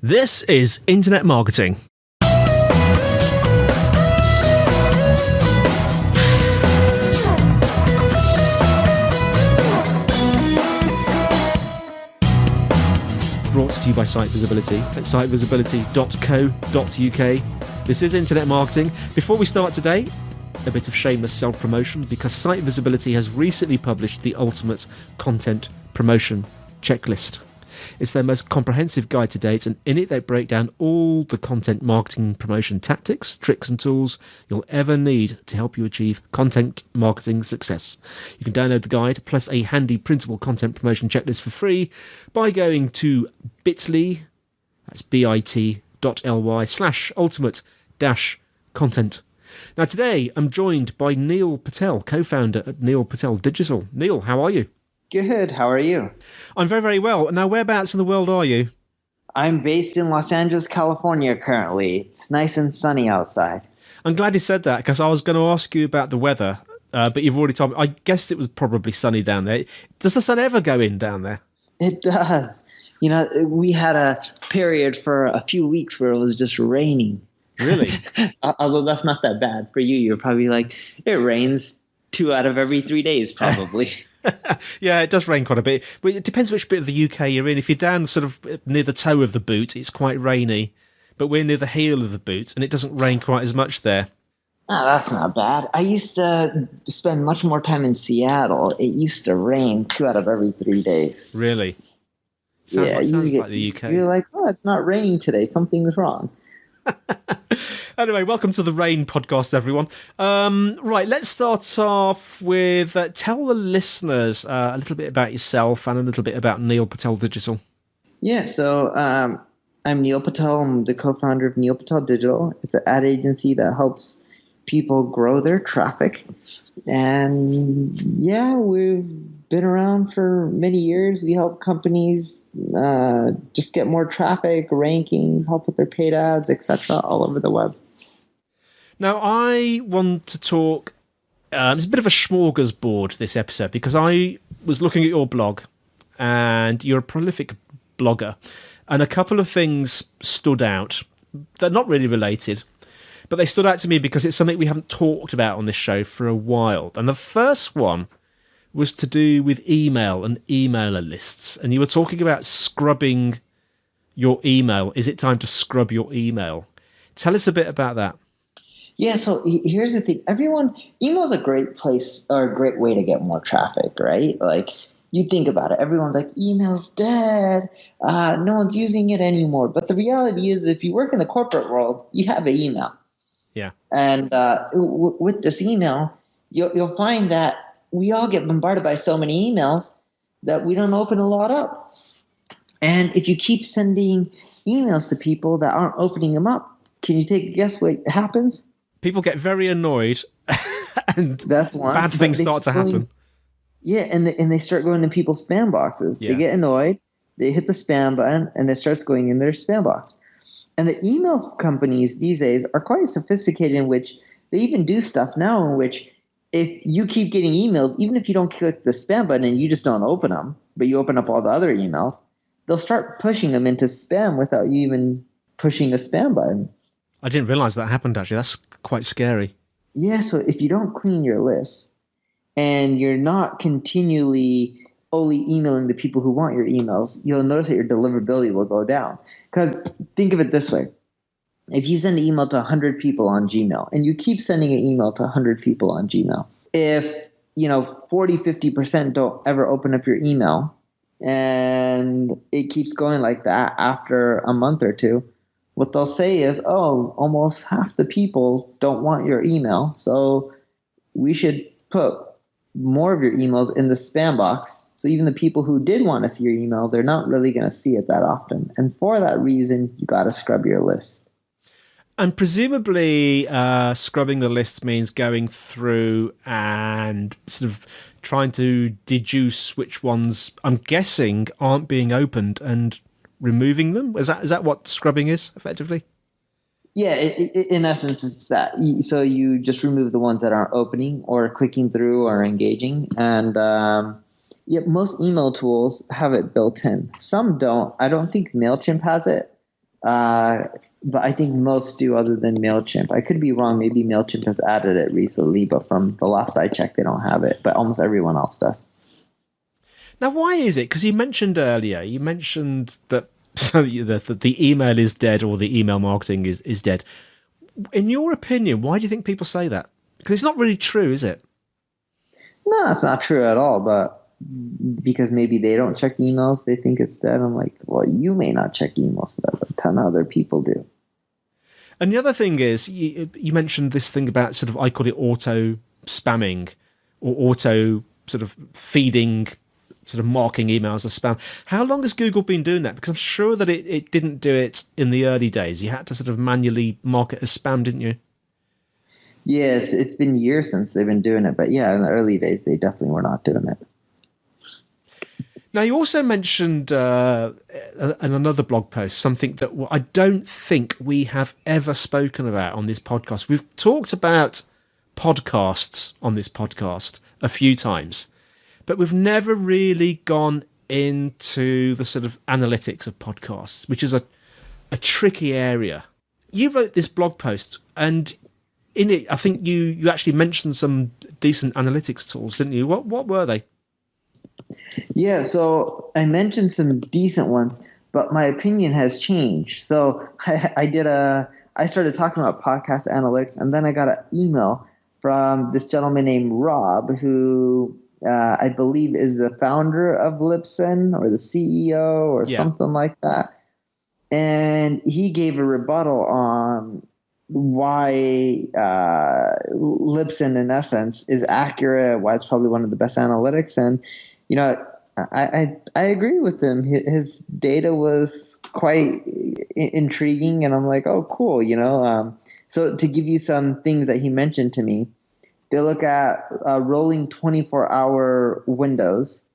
This is Internet Marketing. Brought to you by Site Visibility at sitevisibility.co.uk. This is Internet Marketing. Before we start today, a bit of shameless self-promotion because Site Visibility has recently published the Ultimate Content Promotion Checklist. It's their most comprehensive guide to date, and in it they break down all the content marketing promotion tactics, tricks and tools you'll ever need to help you achieve content marketing success. You can download the guide plus a handy printable content promotion checklist for free by going to bit.ly, that's bit.ly/ultimate-content. Now today I'm joined by Neil Patel, co-founder at Neil Patel Digital. Neil, how are you? Good. How are you? I'm very, very well. Now, whereabouts in the world are you? I'm based in Los Angeles, California currently. It's nice and sunny outside. I'm glad you said that because I was going to ask you about the weather, but you've already told me. I guessed it was probably sunny down there. Does the sun ever go in down there? It does. You know, we had a period for a few weeks where it was just raining. Really? Although that's not that bad for you. You're probably like, it rains 2 out of every 3 days probably. Yeah, it does rain quite a bit. But it depends which bit of the UK you're in. If you're down sort of near the toe of the boot, it's quite rainy. But we're near the heel of the boot, and it doesn't rain quite as much there. Oh, that's not bad. I used to spend much more time in Seattle. It used to rain 2 out of every 3 days. Really? Sounds like the UK. You're like, oh, it's not raining today. Something's wrong. Anyway, welcome to the Rain podcast, everyone. Right, let's start off with tell the listeners a little bit about yourself and a little bit about Neil Patel Digital. Yeah, so I'm Neil Patel. I'm the co-founder of Neil Patel Digital. It's an ad agency that helps people grow their traffic. And yeah, we've been around for many years. We help companies just get more traffic, rankings, help with their paid ads, etc., all over the web. Now, I want to talk, it's a bit of a smorgasbord, this episode, because I was looking at your blog, and you're a prolific blogger, and a couple of things stood out. They're not really related, but they stood out to me because it's something we haven't talked about on this show for a while. And the first one was to do with email and emailer lists, and you were talking about scrubbing your email. Is it time to scrub your email? Tell us a bit about that. Yeah, so here's the thing. Email's a great place or a great way to get more traffic, right? Like, you think about it. Everyone's like, email's dead. No one's using it anymore. But the reality is, if you work in the corporate world, you have an email. Yeah. And with this email, you'll find that we all get bombarded by so many emails that we don't open a lot up. And if you keep sending emails to people that aren't opening them up, can you take a guess what happens? People get very annoyed and that's one. Bad things start to happen. Yeah, and they start going to people's spam boxes. Yeah. They get annoyed, they hit the spam button, and it starts going in their spam box. And the email companies these days are quite sophisticated in which they even do stuff now in which if you keep getting emails, even if you don't click the spam button and you just don't open them, but you open up all the other emails, they'll start pushing them into spam without you even pushing a spam button. I didn't realize that happened, actually. That's quite scary. Yeah, so if you don't clean your list and you're not continually only emailing the people who want your emails, you'll notice that your deliverability will go down. Because think of it this way. If you send an email to 100 people on Gmail and you keep sending an email to 100 people on Gmail, if 40, 50% don't ever open up your email and it keeps going like that after a month or two, what they'll say is, oh, almost half the people don't want your email, so we should put more of your emails in the spam box. So even the people who did want to see your email, they're not really going to see it that often. And for that reason, you got to scrub your list. And presumably scrubbing the list means going through and sort of trying to deduce which ones, I'm guessing, aren't being opened and removing them? Is that what scrubbing is, effectively? Yeah, in essence, it's that. So you just remove the ones that aren't opening or clicking through or engaging. And most email tools have it built in. Some don't. I don't think MailChimp has it. But I think most do other than MailChimp. I could be wrong. Maybe MailChimp has added it recently, but from the last I checked, they don't have it. But almost everyone else does. Now, why is it? Because you mentioned earlier, that so the email is dead or the email marketing is dead. In your opinion, why do you think people say that? Because it's not really true, is it? No, it's not true at all. But because maybe they don't check emails, they think it's dead. I'm like, well, you may not check emails, but a ton of other people do. And the other thing is, you mentioned this thing about sort of, I call it auto spamming or auto sort of feeding, sort of marking emails as spam. How long has Google been doing that? Because I'm sure that it didn't do it in the early days. You had to sort of manually mark it as spam, didn't you? Yeah, it's been years since they've been doing it. But yeah, in the early days, they definitely were not doing it. Now, you also mentioned in another blog post something that I don't think we have ever spoken about on this podcast. We've talked about podcasts on this podcast a few times, but we've never really gone into the sort of analytics of podcasts, which is a tricky area. You wrote this blog post, and in it, I think you actually mentioned some decent analytics tools, didn't you? What were they? Yeah, so I mentioned some decent ones, but my opinion has changed. So I started talking about podcast analytics, and then I got an email from this gentleman named Rob, who I believe is the founder of Libsyn or the CEO or something like that. And he gave a rebuttal on why Libsyn, in essence, is accurate, why it's probably one of the best analytics. And I agree with him. His data was quite intriguing, and I'm like, oh, cool. So to give you some things that he mentioned to me, they look at rolling 24-hour windows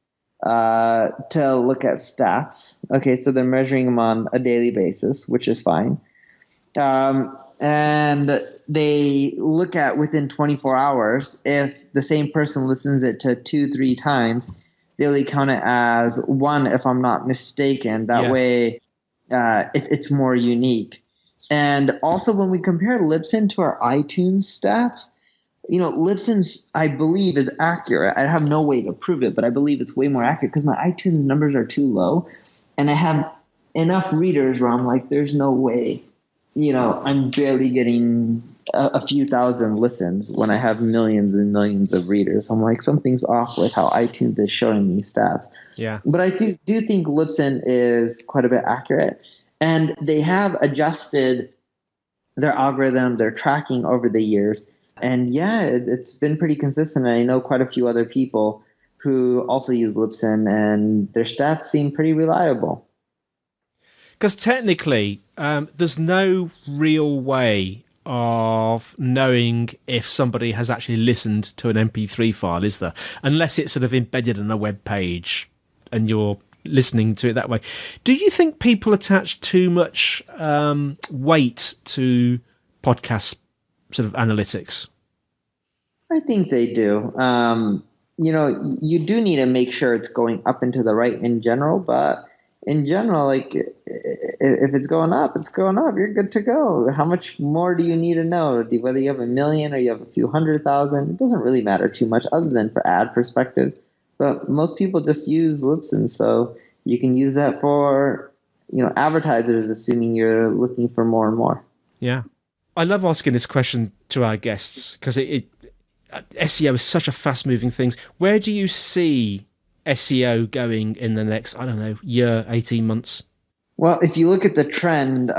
to look at stats. Okay, so they're measuring them on a daily basis, which is fine. And they look at within 24 hours, if the same person listens it to 2-3 times, they only count it as one, if I'm not mistaken. That way it's more unique. And also when we compare Libsyn to our iTunes stats, Libsyn's, I believe, is accurate. I have no way to prove it, but I believe it's way more accurate because my iTunes numbers are too low. And I have enough readers where I'm like, there's no way. I'm barely getting a few thousand listens when I have millions and millions of readers. I'm like, something's off with how iTunes is showing me stats. Yeah. But I do think Libsyn is quite a bit accurate. And they have adjusted their algorithm, their tracking over the years. And yeah, it's been pretty consistent. And I know quite a few other people who also use Libsyn, and their stats seem pretty reliable. Because technically, there's no real way of knowing if somebody has actually listened to an MP3 file, is there? Unless it's sort of embedded in a web page and you're listening to it that way. Do you think people attach too much weight to podcast sort of analytics? I think they do. You do need to make sure it's going up and to the right in general, but in general, like if it's going up, it's going up. You're good to go. How much more do you need to know? Whether you have 1 million or you have a few 100,000, it doesn't really matter too much other than for ad perspectives. But most people just use Libsyn, so you can use that for, advertisers, assuming you're looking for more and more. Yeah. I love asking this question to our guests because SEO is such a fast-moving thing. Where do you see SEO going in the next, year, 18 months? Well, if you look at the trend,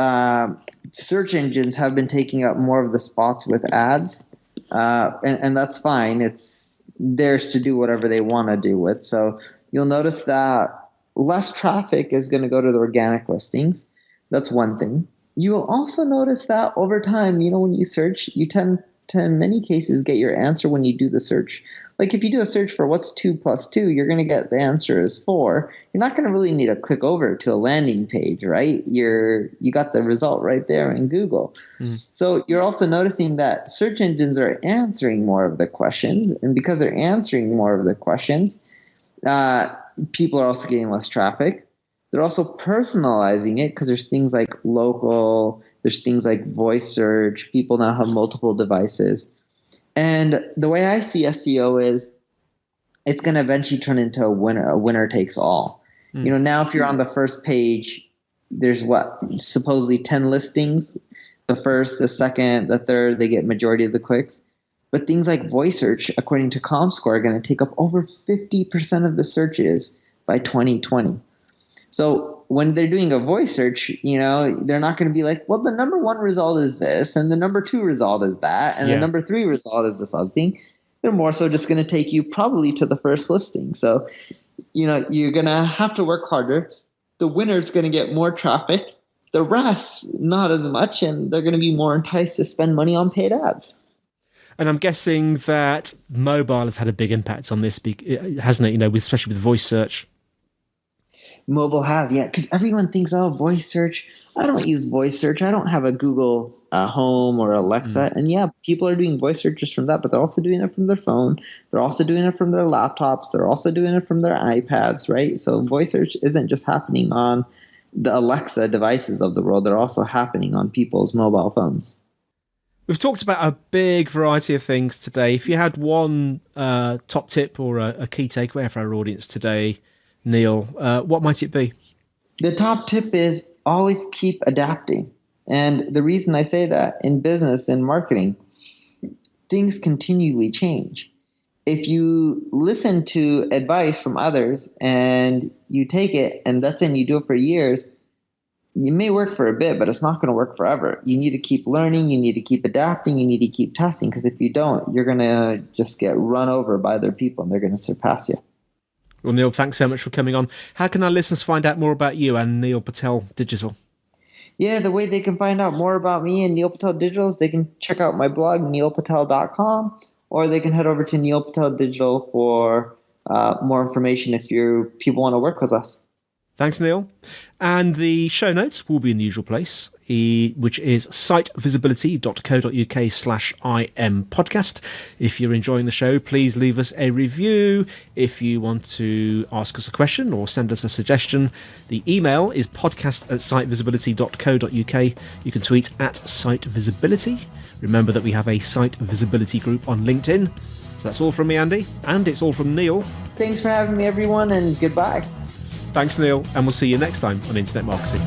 search engines have been taking up more of the spots with ads, and that's fine. It's theirs to do whatever they want to do with. So you'll notice that less traffic is going to go to the organic listings. That's one thing. You will also notice that over time, when you search, you tend to, in many cases, get your answer when you do the search. Like if you do a search for what's 2 plus 2, you're going to get the answer is 4. You're not going to really need to click over to a landing page, right? You got the result right there in Google. Mm. So you're also noticing that search engines are answering more of the questions. And because they're answering more of the questions, people are also getting less traffic. They're also personalizing it because there's things like local, there's things like voice search. People now have multiple devices. And the way I see SEO is it's going to eventually turn into a winner takes all. Now if you're on the first page, there's supposedly 10 listings. The first, the second, the third, they get majority of the clicks. But things like voice search, according to ComScore, are going to take up over 50% of the searches by 2020. So when they're doing a voice search, they're not going to be like, well, the number one result is this, and the number two result is that, and the number three result is this other thing. They're more so just going to take you probably to the first listing. So, you're going to have to work harder. The winner's going to get more traffic. The rest, not as much, and they're going to be more enticed to spend money on paid ads. And I'm guessing that mobile has had a big impact on this, hasn't it? Especially with voice search. Mobile has, yeah, because everyone thinks, voice search. I don't use voice search. I don't have a Google Home or Alexa. And yeah, people are doing voice searches from that, but they're also doing it from their phone. They're also doing it from their laptops. They're also doing it from their iPads, right? So voice search isn't just happening on the Alexa devices of the world. They're also happening on people's mobile phones. We've talked about a big variety of things today. If you had one top tip or a key takeaway for our audience today, Neil, what might it be? The top tip is always keep adapting. And the reason I say that, in business and marketing, things continually change. If you listen to advice from others and you take it and that's it, and you do it for years, it may work for a bit, but it's not going to work forever. You need to keep learning. You need to keep adapting. You need to keep testing, because if you don't, you're going to just get run over by other people and they're going to surpass you. Well, Neil, thanks so much for coming on. How can our listeners find out more about you and Neil Patel Digital? Yeah, the way they can find out more about me and Neil Patel Digital is they can check out my blog, neilpatel.com, or they can head over to Neil Patel Digital for more information if people want to work with us. Thanks, Neil. And the show notes will be in the usual place, which is sitevisibility.co.uk/IM podcast. If you're enjoying the show, please leave us a review. If you want to ask us a question or send us a suggestion, the email is podcast@sitevisibility.co.uk. You can tweet @sitevisibility. Remember that we have a Site Visibility group on LinkedIn. So that's all from me, Andy, and it's all from Neil. Thanks for having me, everyone, and goodbye. Thanks, Neil, and we'll see you next time on Internet Marketing.